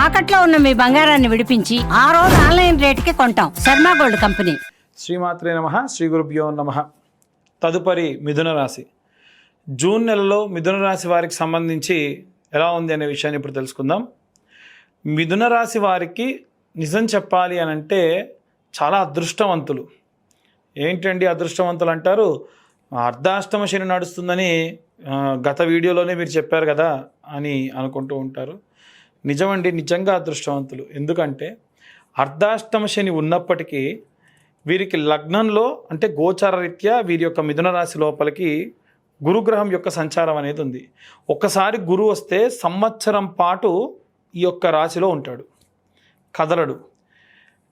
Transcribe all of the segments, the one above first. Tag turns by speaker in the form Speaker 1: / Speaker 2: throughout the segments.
Speaker 1: తాకట్లో ఉన్న మీ బంగారాన్ని విడిపించి ఆ రోజు ఆన్లైన్ రేటుకి కొంటాం. Sharma gold company.
Speaker 2: శ్రీమాత్రే నమః. శ్రీ గురుభ్యో నమః. తదుపరి మిథున రాశి. జూన్ నెలలో మిథున రాశి వారికి సంబంధించి ఎలా ఉంది అనే విషయాన్ని ఇప్పుడు తెలుసుకుందాం. మిథున రాశి వారికి నిజం చెప్పాలి అని అంటే చాలా అదృష్టవంతులు. ఏంటండి అదృష్టవంతులు అంటారు? అర్ధాష్టమ శని నడుస్తుందని గత వీడియోలోనే మీరు చెప్పారు కదా అని అనుకుంటూ ఉంటారు. నిజమండి, నిజంగా అదృష్టవంతులు. ఎందుకంటే అర్ధాష్టమ శని ఉన్నప్పటికీ వీరికి లగ్నంలో అంటే గోచార రీత్యా వీరి యొక్క మిథున రాశి లోపలికి గురుగ్రహం యొక్క సంచారం అనేది ఉంది. ఒక్కసారి గురువు వస్తే సంవత్సరం పాటు ఈ యొక్క రాశిలో ఉంటాడు, కదలడు.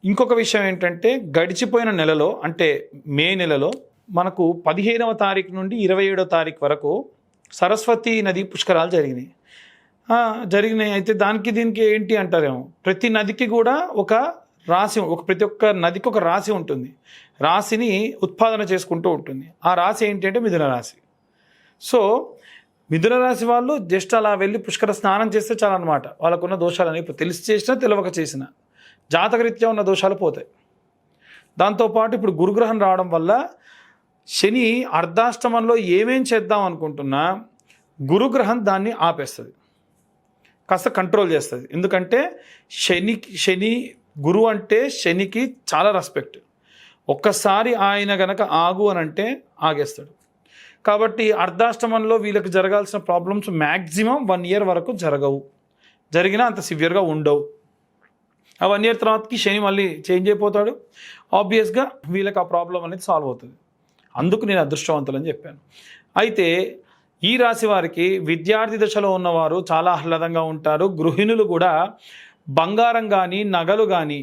Speaker 2: ఇంకొక విషయం ఏంటంటే గడిచిపోయిన నెలలో అంటే మే నెలలో మనకు 15వ తారీఖు నుండి 27వ తారీఖు వరకు సరస్వతి నది పుష్కరాలు జరిగినాయి. అయితే దీనికి ఏంటి అంటారేమో, ప్రతి నదికి కూడా ఒక రాశి, ప్రతి ఒక్క నదికి ఒక రాశి ఉంటుంది. రాశిని ఉత్పాదన చేసుకుంటూ ఉంటుంది. ఆ రాశి ఏంటి అంటే మిథున రాశి. సో మిథున రాశి వాళ్ళు జస్ట్ అలా వెళ్ళి పుష్కర స్నానం చేస్తే చాలా అనమాట. వాళ్ళకున్న దోషాలని ఇప్పుడు తెలిసి చేసినా తెలియక చేసినా జాతకరీత్యా ఉన్న దోషాలు పోతాయి. దాంతోపాటు ఇప్పుడు గురుగ్రహం రావడం వల్ల శని అర్ధాష్టమంలో ఏమేం చేద్దాం అనుకుంటున్నా గురుగ్రహం దాన్ని ఆపేస్తుంది, కాస్త కంట్రోల్ చేస్తుంది. ఎందుకంటే శని గురువు అంటే శనికి చాలా రెస్పెక్ట్. ఒక్కసారి ఆయన గనక ఆగు అని అంటే ఆగేస్తాడు. కాబట్టి అర్ధాష్టమంలో వీళ్ళకి జరగాల్సిన ప్రాబ్లమ్స్ మ్యాక్సిమం 1 year వరకు జరగవు. జరిగినా అంత సివియర్గా ఉండవు. ఆ 1 year తర్వాతకి శని మళ్ళీ చేంజ్ అయిపోతాడు. ఆబ్వియస్గా వీళ్ళకి ఆ ప్రాబ్లం అనేది సాల్వ్ అవుతుంది. అందుకు నేను అదృష్టవంతులని చెప్పాను. అయితే ఈ రాశి వారికి విద్యార్థి దశలో ఉన్నవారు చాలా ఆహ్లాదంగా ఉంటారు. గృహిణులు కూడా బంగారం కానీ నగలు కానీ,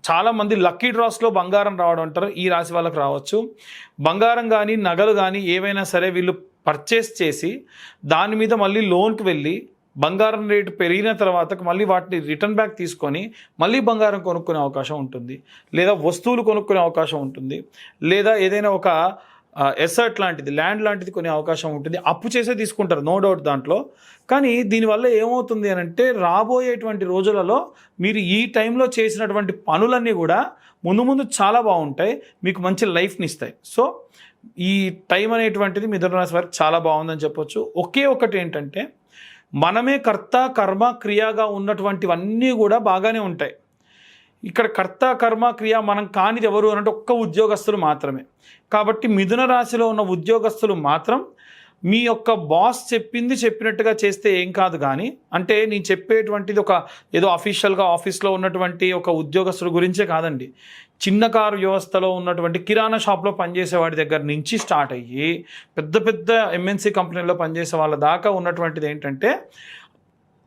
Speaker 2: చాలామంది లక్కీ డ్రాస్లో బంగారం రావడం అంటారు, ఈ రాశి వాళ్ళకి రావచ్చు. బంగారం కానీ నగలు కానీ ఏవైనా సరే వీళ్ళు పర్చేస్ చేసి దాని మీద మళ్ళీ లోన్కి వెళ్ళి బంగారం రేటు పెరిగిన తర్వాత మళ్ళీ వాటిని రిటర్న్ బ్యాక్ తీసుకొని మళ్ళీ బంగారం కొనుక్కునే అవకాశం ఉంటుంది, లేదా వస్తువులు కొనుక్కునే అవకాశం ఉంటుంది, లేదా ఏదైనా ఒక ఎసర్ట్ లాంటిది, ల్యాండ్ లాంటిది కొనే అవకాశం ఉంటుంది. అప్పు చేసే తీసుకుంటారు, నో డౌట్ దాంట్లో. కానీ దీనివల్ల ఏమవుతుంది అని అంటే రాబోయేటువంటి రోజులలో మీరు ఈ టైంలో చేసినటువంటి పనులన్నీ కూడా ముందు చాలా బాగుంటాయి, మీకు మంచి లైఫ్ని ఇస్తాయి. సో ఈ టైం అనేటువంటిది మిథున రాశి వారికి చాలా బాగుందని చెప్పొచ్చు. ఒకే ఒకటి ఏంటంటే మనమే కర్త కర్మ క్రియగా ఉన్నటువంటివన్నీ కూడా బాగానే ఉంటాయి. ఇక్కడ కర్త కర్మ క్రియ మనం కానిది ఎవరు అంటే ఒక్క ఉద్యోగస్తులు మాత్రమే. కాబట్టి మిథున రాశిలో ఉన్న ఉద్యోగస్తులు మాత్రం మీ యొక్క బాస్ చెప్పినట్టుగా చేస్తే ఏం కాదు. కానీ అంటే నేను చెప్పేటువంటిది ఒక ఏదో అఫీషియల్గా ఆఫీస్లో ఉన్నటువంటి ఒక ఉద్యోగస్తుల గురించే కాదండి. చిన్న కారు వ్యవస్థలో ఉన్నటువంటి కిరాణా షాప్లో పనిచేసే వాడి దగ్గర నుంచి స్టార్ట్ అయ్యి పెద్ద పెద్ద ఎంఎన్సీ కంపెనీల్లో పనిచేసే వాళ్ళ దాకా ఉన్నటువంటిది ఏంటంటే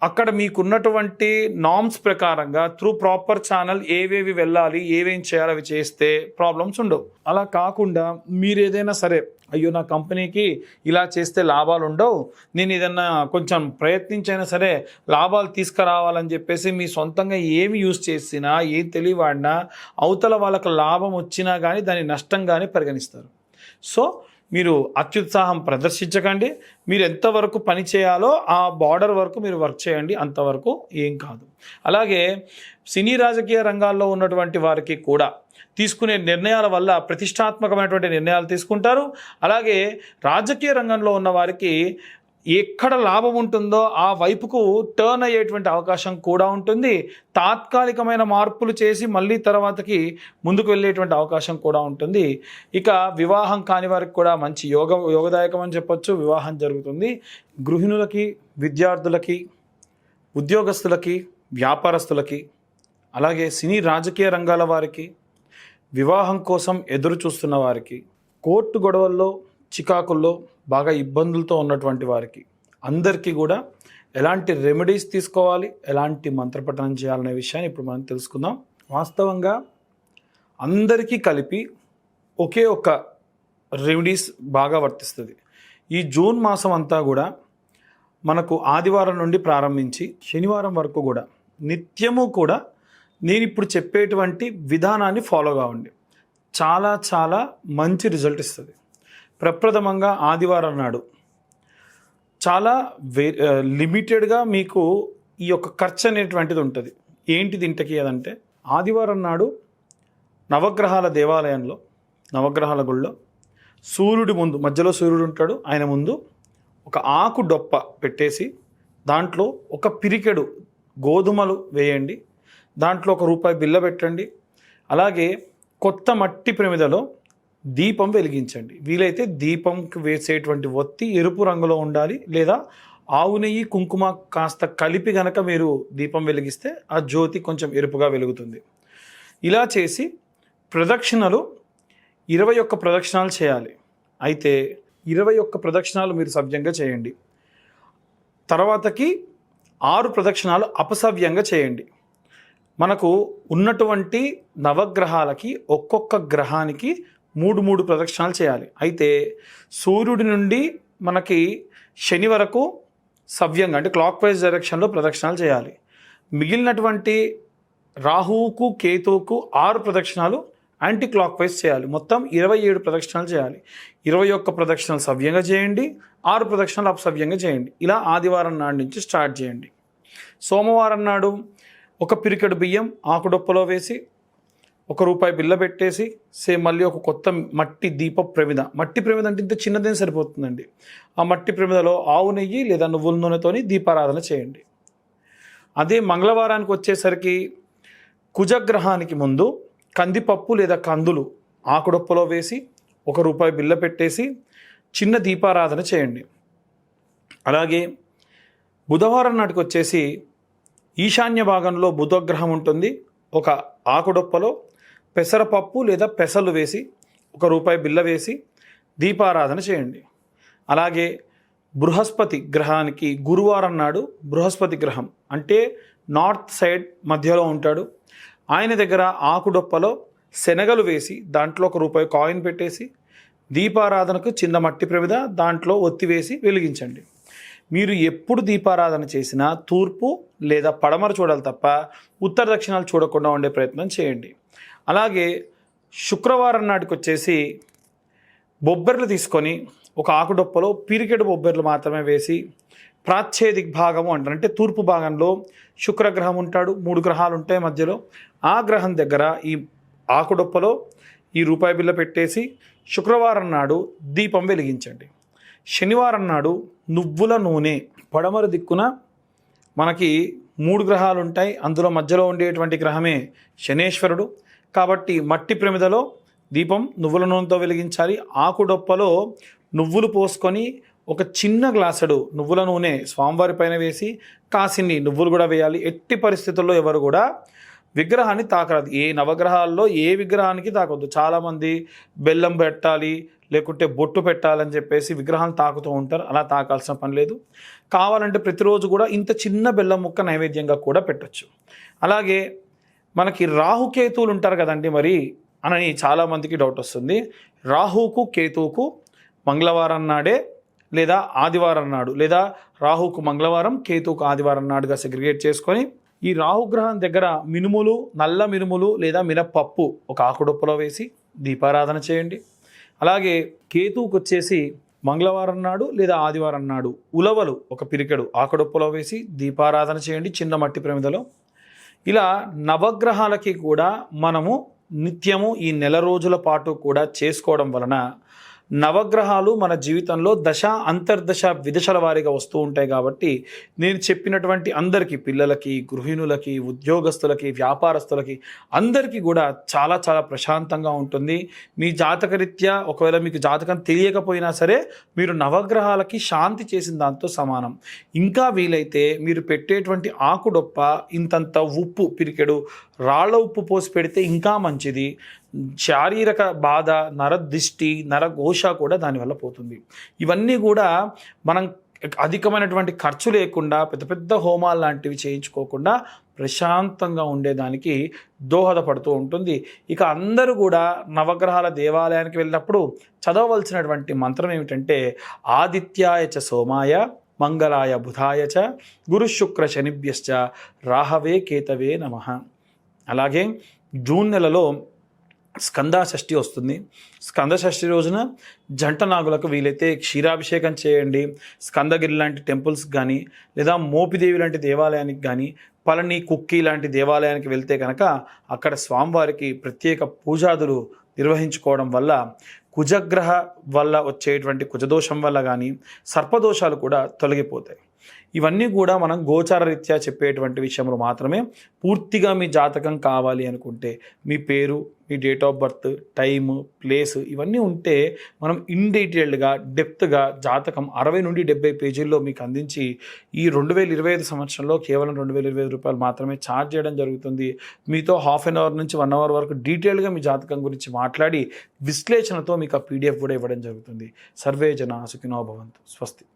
Speaker 2: అక్కడ మీకున్నటువంటి నామ్స్ ప్రకారంగా త్రూ ప్రాపర్ ఛానల్ ఏవేవి వెళ్ళాలి, ఏవేం చేయాలి, అవి చేస్తే ప్రాబ్లమ్స్ ఉండవు. అలా కాకుండా మీరు ఏదైనా సరే అయ్యో నా కంపెనీకి ఇలా చేస్తే లాభాలు ఉండవు, నేను ఏదన్నా కొంచెం ప్రయత్నించైనా సరే లాభాలు తీసుకురావాలని చెప్పేసి మీ సొంతంగా ఏమి యూజ్ చేసినా, ఏం తెలియవాడినా అవతల వాళ్ళకు లాభం వచ్చినా కానీ దాన్ని నష్టంగానే పరిగణిస్తారు. సో మీరు అత్యుత్సాహం ప్రదర్శించకండి. మీరు ఎంతవరకు పని చేయాలో ఆ బార్డర్ వరకు మీరు వర్క్ చేయండి, అంతవరకు ఏం కాదు. అలాగే సినీ రాజకీయ రంగాల్లో ఉన్నటువంటి వారికి కూడా తీసుకునే నిర్ణయాల వల్ల ప్రతిష్టాత్మకమైనటువంటి నిర్ణయాలు తీసుకుంటారు. అలాగే రాజకీయ రంగంలో ఉన్న వారికి ఎక్కడ లాభం ఉంటుందో ఆ వైపుకు టర్న్ అయ్యేటువంటి అవకాశం కూడా ఉంటుంది. తాత్కాలికమైన మార్పులు చేసి మళ్ళీ తర్వాతకి ముందుకు వెళ్ళేటువంటి అవకాశం కూడా ఉంటుంది. ఇక వివాహం కాని వారికి కూడా మంచి యోగదాయకం అని చెప్పొచ్చు. వివాహం జరుగుతుంది. గృహిణులకి, విద్యార్థులకి, ఉద్యోగస్తులకి, వ్యాపారస్తులకి, అలాగే సినీ రాజకీయ రంగాల వారికి, వివాహం కోసం ఎదురు చూస్తున్న వారికి, కోర్టు గొడవల్లో చికాకుల్లో బాగా ఇబ్బందులతో ఉన్నటువంటి వారికి అందరికీ కూడా ఎలాంటి రెమెడీస్ తీసుకోవాలి, ఎలాంటి మంత్రపఠనం చేయాలనే విషయాన్ని ఇప్పుడు మనం తెలుసుకుందాం. వాస్తవంగా అందరికీ కలిపి ఒకే ఒక రెమెడీస్ బాగా వర్తిస్తుంది. ఈ జూన్ మాసం అంతా కూడా మనకు ఆదివారం నుండి ప్రారంభించి శనివారం వరకు కూడా నిత్యము కూడా నేను ఇప్పుడు చెప్పేటువంటి విధానాన్ని ఫాలో కావండి. చాలా చాలా మంచి రిజల్ట్ ఇస్తుంది. ప్రప్రథమంగా ఆదివారం నాడు చాలా లిమిటెడ్గా మీకు ఈ యొక్క ఖర్చు అనేటువంటిది ఉంటుంది. ఏంటిది ఇంతకీ అదంటే, ఆదివారం నాడు నవగ్రహాల దేవాలయంలో, నవగ్రహాల గుళ్ళో సూర్యుడి ముందు, మధ్యలో సూర్యుడు ఉంటాడు, ఆయన ముందు ఒక ఆకు డొప్ప పెట్టేసి దాంట్లో ఒక పిరికెడు గోధుమలు వేయండి, దాంట్లో ₹1 బిల్ల పెట్టండి. అలాగే కొత్త మట్టి ప్రమిదలో దీపం వెలిగించండి. వీలైతే దీపంకి వేసేటువంటి ఒత్తి ఎరుపు రంగులో ఉండాలి, లేదా ఆవు నెయ్యి కుంకుమ కాస్త కలిపి గనక మీరు దీపం వెలిగిస్తే ఆ జ్యోతి కొంచెం ఎరుపుగా వెలుగుతుంది. ఇలా చేసి ప్రదక్షిణలు 21 ప్రదక్షిణాలు చేయాలి. అయితే 21 ప్రదక్షిణాలు మీరు సవ్యంగా చేయండి. తర్వాతకి 6 ప్రదక్షిణాలు అపసవ్యంగా చేయండి. మనకు ఉన్నటువంటి నవగ్రహాలకి ఒక్కొక్క గ్రహానికి 3 ప్రదక్షిణాలు చేయాలి. అయితే సూర్యుడి నుండి మనకి శని వరకు సవ్యంగా అంటే క్లాక్ వైజ్ డైరెక్షన్లో ప్రదక్షిణాలు చేయాలి. మిగిలినటువంటి రాహువుకు కేతువుకు 6 ప్రదక్షిణాలు యాంటీ క్లాక్ వైజ్ చేయాలి. మొత్తం 27 ప్రదక్షిణాలు చేయాలి. 21 ప్రదక్షిణాలు సవ్యంగా చేయండి, 6 ప్రదక్షిణాలు అపసవ్యంగా చేయండి. ఇలా ఆదివారం నాడు నుంచి స్టార్ట్ చేయండి. సోమవారం నాడు ఒక పిరికెడు బియ్యం ఆకుడొప్పలో వేసి ₹1 బిల్ల పెట్టేసి మళ్ళీ ఒక కొత్త మట్టి దీప ప్రమిద, మట్టి ప్రమిద అంటే ఇంత చిన్నదేం సరిపోతుందండి. ఆ మట్టి ప్రమిదలో ఆవు నెయ్యి లేదా నువ్వుల నూనెతోని దీపారాధన చేయండి. అదే మంగళవారానికి వచ్చేసరికి కుజగ్రహానికి ముందు కందిపప్పు లేదా కందులు ఆకుడొప్పలో వేసి ₹1 బిల్ల పెట్టేసి చిన్న దీపారాధన చేయండి. అలాగే బుధవారం నాటికి వచ్చేసి ఈశాన్య భాగంలో బుధగ్రహం ఉంటుంది. ఒక ఆకుడొప్పలో పెసరపప్పు లేదా పెసలు వేసి ₹1 బిల్ల వేసి దీపారాధన చేయండి. అలాగే బృహస్పతి గ్రహానికి గురువారం నాడు బృహస్పతి గ్రహం అంటే నార్త్ సైడ్ మధ్యలో ఉంటాడు. ఆయన దగ్గర ఆకుడొప్పలో శనగలు వేసి దాంట్లో ₹1 కాయిన్ పెట్టేసి దీపారాధనకు చిన్న మట్టి ప్రమిద దాంట్లో ఒత్తి వేసి వెలిగించండి. మీరు ఎప్పుడు దీపారాధన చేసినా తూర్పు లేదా పడమర చూడాలి తప్ప ఉత్తర దక్షిణాలు చూడకుండా ఉండే ప్రయత్నం చేయండి. అలాగే శుక్రవారం నాటికి వచ్చేసి బొబ్బర్లు తీసుకొని ఒక ఆకుడొప్పలో పిరికెడు బొబ్బర్లు మాత్రమే వేసి ప్రాచ్ఛే దిగ్భాగము అంటారు, అంటే తూర్పు భాగంలో శుక్రగ్రహం ఉంటాడు, 3 గ్రహాలు ఉంటాయి మధ్యలో. ఆ గ్రహం దగ్గర ఈ ఆకుడొప్పలో ఈ ₹1 బిల్ల పెట్టేసి శుక్రవారం నాడు దీపం వెలిగించండి. శనివారం నాడు నువ్వుల నూనె, పడమర దిక్కున మనకి 3 గ్రహాలు ఉంటాయి, అందులో మధ్యలో ఉండేటువంటి గ్రహమే శనేశ్వరుడు. కాబట్టి మట్టి ప్రమిదలో దీపం నువ్వుల నూనెతో వెలిగించాలి. ఆకుడొప్పలో నువ్వులు పోసుకొని ఒక చిన్న గ్లాసుడు నువ్వుల నూనె స్వామివారి పైన వేసి కాసిన్ని నువ్వులు కూడా వేయాలి. ఎట్టి పరిస్థితుల్లో ఎవరు కూడా విగ్రహాన్ని తాకరాదు. ఏ నవగ్రహాల్లో ఏ విగ్రహానికి తాకొద్దు. చాలామంది బెల్లం పెట్టాలి లేకుంటే బొట్టు పెట్టాలని చెప్పేసి విగ్రహాలు తాకుతూ ఉంటారు. అలా తాకాల్సిన పని లేదు. కావాలంటే ప్రతిరోజు కూడా ఇంత చిన్న బెల్లం ముక్క నైవేద్యంగా కూడా పెట్టచ్చు. అలాగే మనకి రాహుకేతువులు ఉంటారు కదండి మరి అని చాలామందికి డౌట్ వస్తుంది. రాహుకు కేతువుకు మంగళవారం నాడే లేదా ఆదివారం నాడు, లేదా రాహుకు మంగళవారం కేతువుకు ఆదివారం నాడుగా సెగ్రిగేట్ చేసుకొని ఈ రాహుగ్రహం దగ్గర మినుములు, నల్ల మినుములు లేదా మినపప్పు ఒక ఆకుడొప్పలో వేసి దీపారాధన చేయండి. అలాగే కేతువుకు వచ్చేసి మంగళవారం నాడు లేదా ఆదివారం నాడు ఉలవలు ఒక పిరికెడు ఆకుడొప్పలో వేసి దీపారాధన చేయండి చిన్న మట్టి ప్రమిదలో. ఇలా నవగ్రహాలకి కూడా మనము నిత్యము ఈ నెల రోజుల పాటు కూడా చేసుకోవడం వలన నవగ్రహాలు మన జీవితంలో దశ అంతర్దశ విదశల వారీగా వస్తూ ఉంటాయి. కాబట్టి నేను చెప్పినటువంటి అందరికీ, పిల్లలకి, గృహిణులకి, ఉద్యోగస్తులకి, వ్యాపారస్తులకి అందరికీ కూడా చాలా చాలా ప్రశాంతంగా ఉంటుంది. మీ జాతకరీత్యా ఒకవేళ మీకు జాతకం తెలియకపోయినా సరే మీరు నవగ్రహాలకి శాంతి చేసిన దాంతో సమానం. ఇంకా వీలైతే మీరు పెట్టేటువంటి ఆకుడొప్ప ఇంతంత ఉప్పు, పిరికెడు రాళ్ళ ఉప్పు పోసి పెడితే ఇంకా మంచిది. శారీరక బాధ, నరదిష్టి, నరఘోష కూడా దానివల్ల పోతుంది. ఇవన్నీ కూడా మనం అధికమైనటువంటి ఖర్చు లేకుండా పెద్ద పెద్ద హోమాలు లాంటివి చేయించుకోకుండా ప్రశాంతంగా ఉండేదానికి దోహదపడుతూ ఉంటుంది. ఇక అందరూ కూడా నవగ్రహాల దేవాలయానికి వెళ్ళినప్పుడు చదవవలసినటువంటి మంత్రం ఏమిటంటే ఆదిత్యాయ చ సోమాయ మంగళాయ బుధాయ చ గురుశుక్ర శనిభ్యశ్చ రాహవే కేతవే నమః. అలాగే జూన్ నెలలో స్కంద షష్ఠి వస్తుంది. స్కంద షష్ఠి రోజున జంట నాగులకు వీలైతే క్షీరాభిషేకం చేయండి. స్కందగిరి లాంటి టెంపుల్స్ కానీ లేదా మోపిదేవి లాంటి దేవాలయానికి కానీ పళని కుక్కి లాంటి దేవాలయానికి వెళ్తే కనుక అక్కడ స్వామివారికి ప్రత్యేక పూజాదులు నిర్వహించుకోవడం వల్ల కుజగ్రహ వల్ల వచ్చేటువంటి కుజదోషం వల్ల కానీ సర్పదోషాలు కూడా తొలగిపోతాయి. ఇవన్నీ కూడా మనం గోచార రీత్యా చెప్పేటువంటి విషయంలో మాత్రమే. పూర్తిగా మీ జాతకం కావాలి అనుకుంటే మీ పేరు, మీ date of birth, time, place ఇవన్నీ ఉంటే మనం ఇన్ డీటెయిల్డ్గా డెప్త్గా జాతకం 60 నుండి 70 పేజీల్లో మీకు అందించి ఈ 2025 సంవత్సరంలో కేవలం 2025 రూపాయలు మాత్రమే ఛార్జ్ చేయడం జరుగుతుంది. మీతో హాఫ్ అన్ అవర్ నుంచి 1 అవర్ వరకు డీటెయిల్డ్గా మీ జాతకం గురించి మాట్లాడి విశ్లేషణతో మీకు ఆ PDF కూడా ఇవ్వడం జరుగుతుంది. సర్వే జన సుఖినో భవంతు. స్వస్తి.